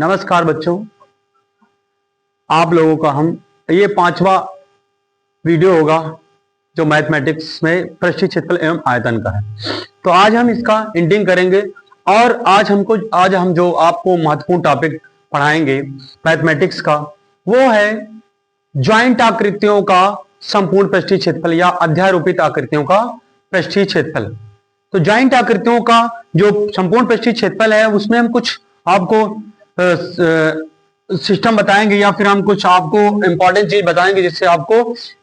नमस्कार बच्चों, आप लोगों का हम ये 5वां वीडियो होगा जो मैथमेटिक्स में पृष्ठीय क्षेत्रफल एवं आयतन का है। तो आज हम इसका एंडिंग करेंगे और आज हम जो आपको महत्वपूर्ण टॉपिक पढ़ाएंगे मैथमेटिक्स का वो है ज्वाइंट आकृतियों का संपूर्ण पृष्ठीय क्षेत्रफल या अध्यारोपित आकृतियों का पृष्ठीय क्षेत्रफल। तो ज्वाइंट आकृतियों का जो संपूर्ण पृष्ठीय क्षेत्रफल है उसमें हम कुछ आपको सिस्टम बताएंगे या फिर हम कुछ आपको इंपॉर्टेंट चीज बताएंगे जिससे आपको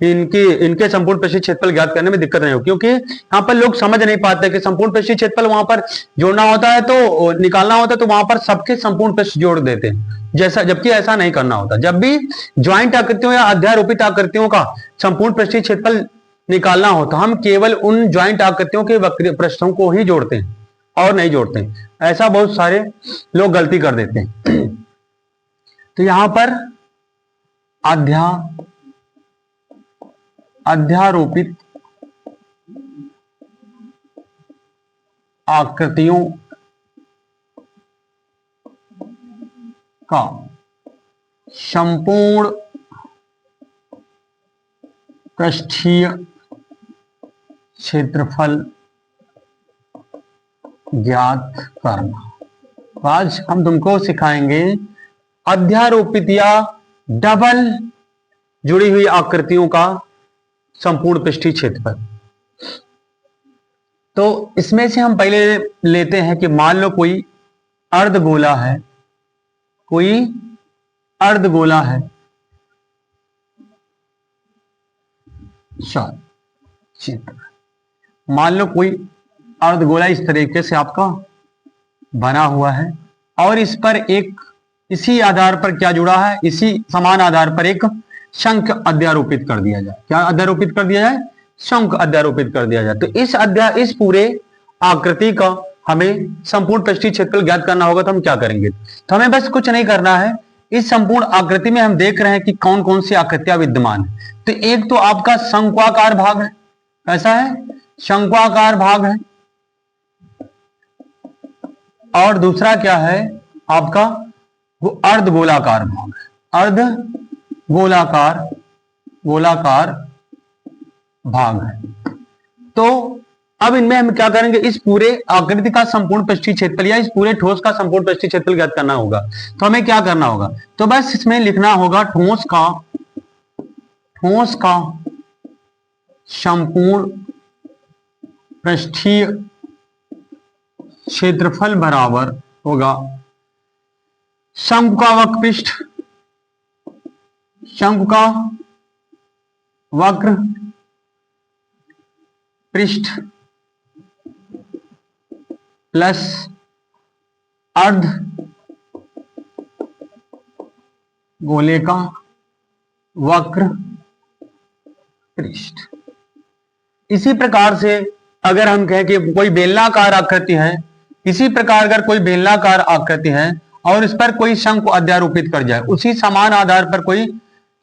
इनके संपूर्ण पृष्ठीय क्षेत्रफल ज्ञात करने में दिक्कत नहीं हो, क्योंकि यहाँ पर लोग समझ नहीं पाते कि संपूर्ण पृष्ठीय क्षेत्रफल वहां पर जोड़ना होता है तो निकालना होता है तो वहां पर सबके संपूर्ण पृष्ठ जोड़ देते हैं, जबकि ऐसा नहीं करना होता। जब भी ज्वाइंट आकृतियों या अध्यारोपित आकृतियों का संपूर्ण पृष्ठीय क्षेत्रफल निकालना होता हम केवल उन ज्वाइंट आकृतियों के वक्र पृष्ठों को ही जोड़ते हैं और नहीं जोड़ते हैं। ऐसा बहुत सारे लोग गलती कर देते हैं। तो यहां पर अध्यारोपित आकृतियों का संपूर्ण पृष्ठीय क्षेत्रफल ज्ञात करना। आज हम तुमको सिखाएंगे अध्यारोपित या डबल जुड़ी हुई आकृतियों का संपूर्ण पृष्ठीय क्षेत्रफल। तो इसमें से हम पहले लेते हैं कि मान लो कोई अर्धगोला है, क्षेत्र। मान लो कोई अर्धगोला इस तरीके से आपका बना हुआ है और इस पर इसी आधार पर क्या जुड़ा है, इसी समान आधार पर एक शंख अध्यारोपित कर दिया जाए। क्या अध्यारोपित कर दिया जाए? शंख अध्यारोपित कर दिया जाए। तो इस पूरे आकृति का हमें संपूर्ण पृष्ठीय क्षेत्रफल ज्ञात करना होगा। तो हम क्या करेंगे? तो हमें बस कुछ नहीं करना है। इस संपूर्ण आकृति में हम देख रहे हैं कि कौन कौन सी आकृतियां विद्यमान है। तो एक तो आपका शंक्वाकार भाग है, ऐसा है, शंक्वाकार भाग है। और दूसरा क्या है आपका, वो अर्धगोलाकार भाग है, गोलाकार भाग है। तो अब इनमें हम क्या करेंगे, इस पूरे आकृति का संपूर्ण पृष्ठीय क्षेत्रफल या इस पूरे ठोस का संपूर्ण पृष्ठीय क्षेत्रफल ज्ञात करना होगा। तो हमें क्या करना होगा, तो बस इसमें लिखना होगा ठोस का संपूर्ण पृष्ठीय क्षेत्रफल बराबर होगा शंकु का वक्र पृष्ठ प्लस अर्ध गोले का वक्र पृष्ठ। इसी प्रकार से अगर हम कहें कि कोई बेलनाकार आकृति है, इसी प्रकार अगर कोई बेलनाकार आकृति है और इस पर कोई शंकु अध्यारोपित कर जाए, उसी समान आधार पर कोई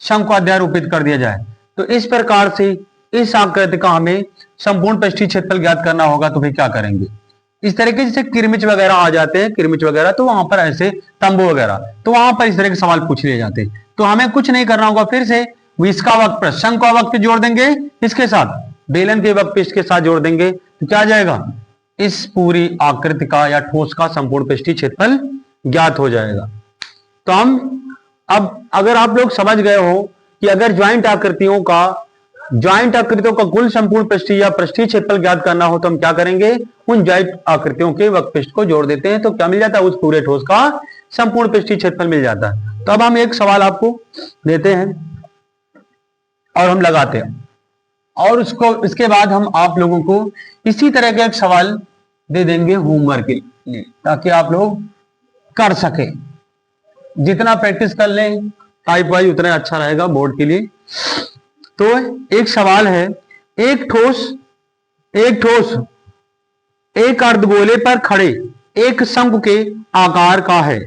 शंकु अध्यारोपित कर दिया जाए, तो इस प्रकार से इस आकृति का हमें संपूर्ण पृष्ठीय क्षेत्रफल ज्ञात करना होगा। तो फिर क्या करेंगे, इस तरीके जैसे किरमिच वगैरह आ जाते हैं, किरमिच वगैरह, तो वहां पर ऐसे तंबू वगैरह, तो वहां पर इस तरह के सवाल पूछ लिए जाते हैं। तो हमें कुछ नहीं करना होगा, फिर से इसका वक्र शंकु का वक्र जोड़ देंगे, इसके साथ बेलन के वक्र पृष्ठ के साथ जोड़ देंगे, तो क्या आ जाएगा, इस पूरी आकृति का या ठोस का संपूर्ण पृष्ठीय क्षेत्रफल ज्ञात हो जाएगा। तो हम अब अगर आप लोग समझ गए हो कि अगर ज्वाइंट आकृतियों का कुल संपूर्ण पृष्ठीय या पृष्ठीय क्षेत्रफल ज्ञात करना हो तो हम क्या करेंगे, उन ज्वाइंट आकृतियों के वक्र पृष्ठ को जोड़ देते हैं, तो क्या मिल जाता है, उस पूरे ठोस का संपूर्ण पृष्ठीय क्षेत्रफल मिल जाता है। तो अब हम एक सवाल आपको देते हैं और हम लगाते हैं, और इसके बाद हम आप लोगों को इसी तरह का एक सवाल दे देंगे होमवर्क के लिए, ताकि आप लोग कर सके। जितना प्रैक्टिस कर लें टाइप वाइज उतना अच्छा रहेगा बोर्ड के लिए। तो एक सवाल है, एक ठोस एक अर्धगोले पर खड़े एक शंकु के आकार का है।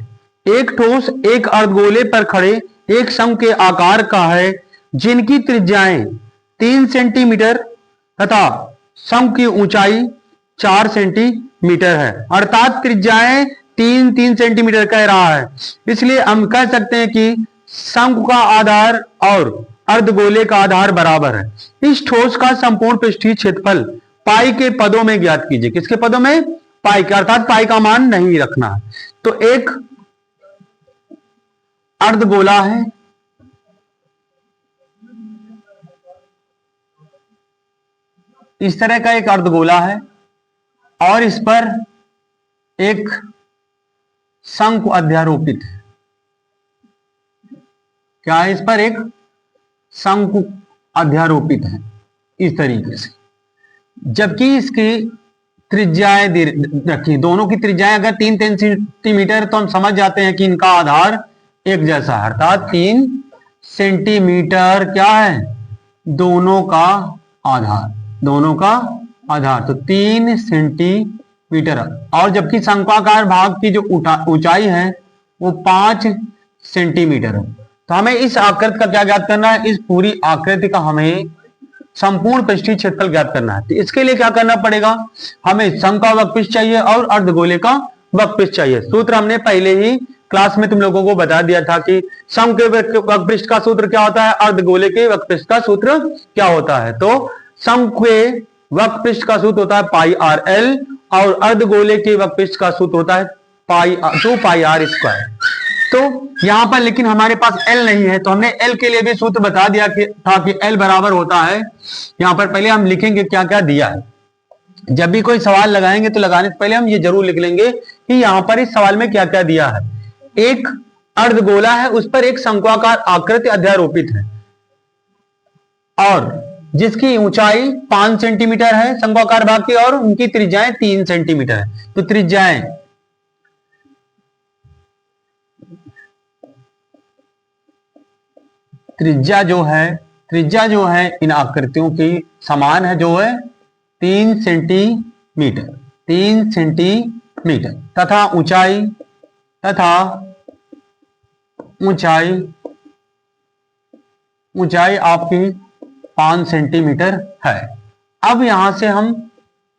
एक ठोस एक अर्धगोले पर खड़े एक शंकु के आकार का है, जिनकी त्रिज्याएं 3 सेंटीमीटर तथा शंकु की ऊंचाई 4 सेंटीमीटर है। अर्थात त्रिज्याएं तीन तीन सेंटीमीटर कह रहा है, इसलिए हम कह सकते हैं कि शंकु का आधार और अर्धगोले का आधार बराबर है। इस ठोस का संपूर्ण पृष्ठीय क्षेत्रफल पाई के पदों में ज्ञात कीजिए। किसके पदों में? पाई के, अर्थात पाई का मान नहीं रखना है। तो एक अर्धगोला है, इस तरह का एक अर्धगोला है और इस पर एक शंकु अध्यारोपित है। क्या है? इस पर एक शंकु अध्यारोपित है इस तरीके से, जबकि इसकी त्रिज्याएं रखी, दोनों की त्रिज्याएं अगर 3 सेंटीमीटर तो हम समझ जाते हैं कि इनका आधार एक जैसा है, अर्थात 3 सेंटीमीटर क्या है? दोनों का आधार, दोनों का आधार, तो 3 सेंटीमीटर। और जबकि शंक्वाकार भाग की जो ऊंचाई है वो 5 सेंटीमीटर है। तो हमें इस आकृति का क्या ज्ञात करना है? इस पूरी आकृति का हमें संपूर्ण पृष्ठीय क्षेत्रफल ज्ञात करना है। तो इसके लिए क्या करना पड़ेगा? हमें शंकु का वक्रपृष्ठ चाहिए और अर्धगोले का वक्रपृष्ठ चाहिए। सूत्र हमने पहले ही क्लास में तुम लोगों को बता दिया था कि शंकु के वक्रपृष्ठ का सूत्र क्या होता है, अर्धगोले के वक्रपृष्ठ का सूत्र क्या होता है। तो शंकु के वक्रपृष्ठ का सूत्र होता है पाई आर एल और अर्धगोले के वक्रपृष्ठ का सूत्र होता है 2 पाई आर स्क्वायर। तो यहां पर लेकिन हमारे पास L नहीं है, तो हमने L के लिए भी सूत्र बता दिया था कि L बराबर होता है, यहां पर पहले हम लिखेंगे क्या क्या दिया है। जब भी कोई सवाल लगाएंगे तो लगाने से पहले हम ये जरूर लिख लेंगे कि यहां पर इस सवाल में क्या क्या दिया है। एक अर्धगोला है, उस पर एक शंक्वाकार आकृति अध्यारोपित है और जिसकी ऊंचाई 5 सेंटीमीटर है शंक्वाकार भाग की और उनकी त्रिज्याएं 3 सेंटीमीटर है। तो त्रिज्या जो है इन आकृतियों की समान है, जो है 3 सेंटीमीटर तथा ऊंचाई आपकी 5 सेंटीमीटर है। अब यहां से हम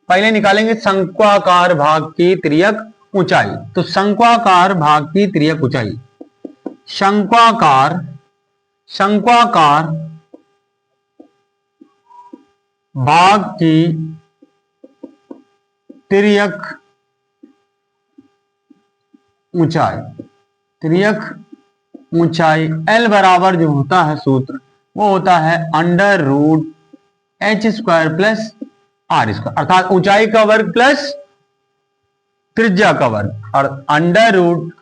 पहले निकालेंगे शंक्वाकार भाग की तिर्यक ऊंचाई। तो शंक्वाकार भाग की तिर्यक ऊंचाई, शंक्वाकार भाग की तिर्यक ऊंचाई L बराबर जो होता है सूत्र वो होता है √h² प्लस r स्क्वायर, अर्थात ऊंचाई का वर्ग प्लस त्रिज्या का वर्ग, और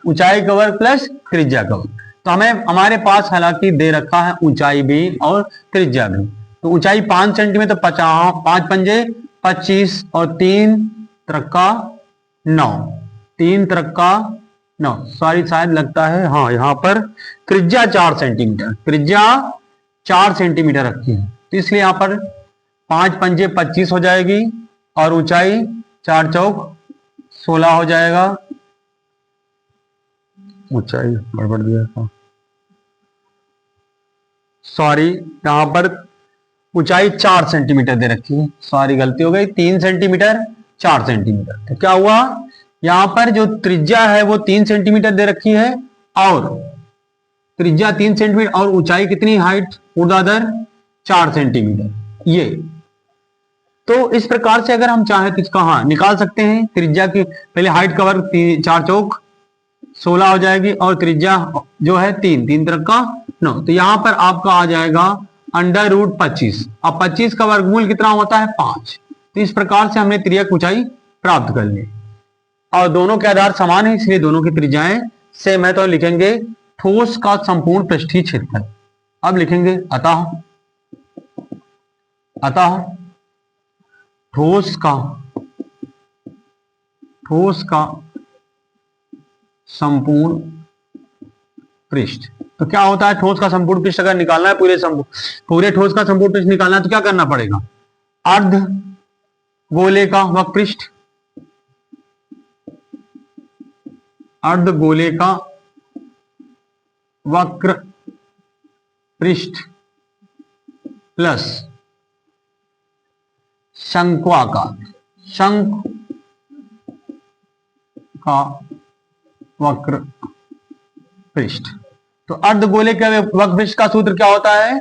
ऊंचाई का वर्ग प्लस त्रिज्या का वर्ग। तो हमें हमारे पास हालांकि दे रखा है ऊंचाई भी और त्रिज्या भी। तो ऊंचाई 5 सेंटीमीटर, 5 पंजे 25 और 3 त्रिका 9, सॉरी शायद लगता है हाँ, यहां पर त्रिज्या 4 सेंटीमीटर रखी है, तो इसलिए यहां पर 5 पंजे 25 हो जाएगी और ऊंचाई 4 चौक 16 हो जाएगा। ऊंचाई गड़बड़ दिया था, सॉरी, यहां पर ऊंचाई 4 सेंटीमीटर दे रखी है, सॉरी गलती हो गई, 3 सेंटीमीटर 4 सेंटीमीटर। तो क्या हुआ, यहां पर जो त्रिज्या है वो 3 सेंटीमीटर दे रखी है और त्रिज्या 3 सेंटीमीटर और ऊंचाई कितनी, हाइट ऊर्ध्वाधर 4 सेंटीमीटर। ये तो इस प्रकार से अगर हम चाहें तो इसका हाँ निकाल सकते हैं। त्रिज्या की पहले हाइट का वर्ग 4 चौक 16 हो जाएगी और त्रिज्या जो है 3 त्रिका 9, तो यहां पर आपका आ जाएगा √25। अब 25 का वर्गमूल कितना होता है 5। तो इस प्रकार से हमने तिर्यक ऊंचाई प्राप्त कर ली और दोनों के आधार समान है, इसलिए दोनों की त्रिज्याएं सेम है। तो लिखेंगे ठोस का संपूर्ण पृष्ठीय क्षेत्रफल। अब लिखेंगे अतः ठोस का संपूर्ण पृष्ठ। तो क्या होता है ठोस का संपूर्ण पृष्ठ अगर निकालना है, पूरे ठोस का संपूर्ण पृष्ठ निकालना है तो क्या करना पड़ेगा, अर्धगोले का वक्र पृष्ठ प्लस शंक्वाकार वक्र पृष्ठ। तो अर्धगोले के वक्र पृष्ठ का सूत्र क्या होता है?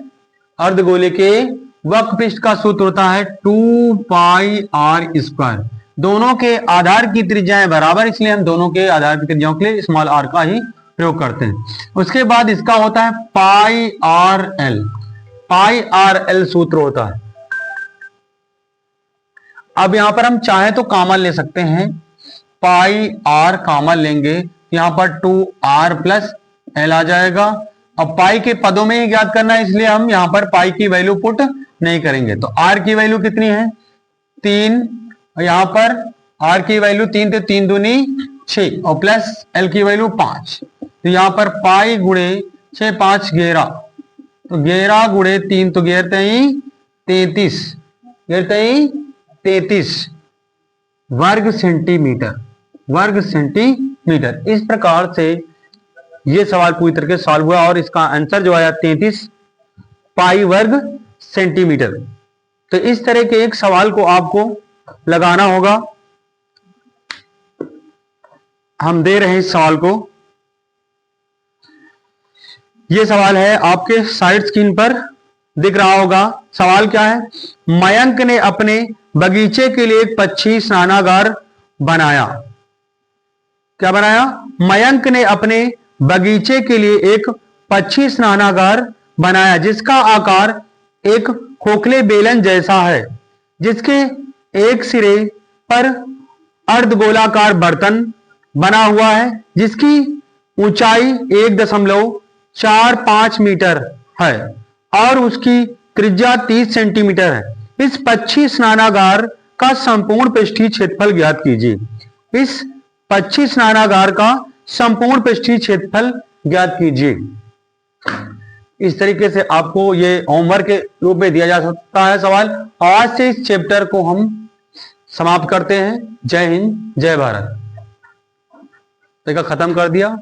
अर्धगोले के वक्र पृष्ठ का सूत्र होता है 2πr²। दोनों के आधार की त्रिज्याएं बराबर, इसलिए हम दोनों के आधार की त्रिज्याओं के लिए स्मॉल आर का ही प्रयोग करते हैं। उसके बाद इसका होता है πr_l। πr_l सूत्र होता है। अब यहां पर हम चाहे तो कॉमन ले सकते हैं, πr कॉमन लेंगे, यहां पर 2r+l आ जाएगा। अब पाई के पदों में ही ज्ञात करना है, इसलिए हम यहां पर पाई की वैल्यू पुट नहीं करेंगे। तो r की वैल्यू कितनी है? 3। यहां पर r की वैल्यू 3 थे, 3 दूनी 6 और प्लस l की वैल्यू 5। तो यहां पर पाई गुणे 6 5 11, तो 11 गुणे 3 तो 11 33, 33 वर्ग सेंटीमीटर। इस प्रकार से ये सवाल पूरी तरह से सॉल्व हुआ और इसका आंसर जो आया 33 पाई वर्ग सेंटीमीटर। तो इस तरह के एक सवाल को आपको लगाना होगा। हम दे रहे हैं इस सवाल को। यह सवाल है, आपके साइड स्क्रीन पर दिख रहा होगा। सवाल क्या है? मयंक ने अपने बगीचे के लिए एक पक्षी स्नानागार बनाया। क्या बनाया? मयंक ने अपने बगीचे के लिए एक पक्षी स्नानागार बनाया जिसका आकार एक खोखले बेलन जैसा है, जिसके एक सिरे पर अर्धगोलाकार बर्तन बना हुआ है, जिसकी ऊंचाई 1.45 मीटर है और उसकी त्रिज्या 30 सेंटीमीटर है। इस पक्षी स्नानागार का संपूर्ण पृष्ठीय क्षेत्रफल ज्ञात कीजिए। इस पक्षी स्नानागार का संपूर्ण पृष्ठीय क्षेत्रफल ज्ञात कीजिए। इस तरीके से आपको ये होमवर्क के रूप में दिया जा सकता है सवाल। आज से इस चैप्टर को हम समाप्त करते हैं। जय हिंद, जय भारत। देखा, खत्म कर दिया।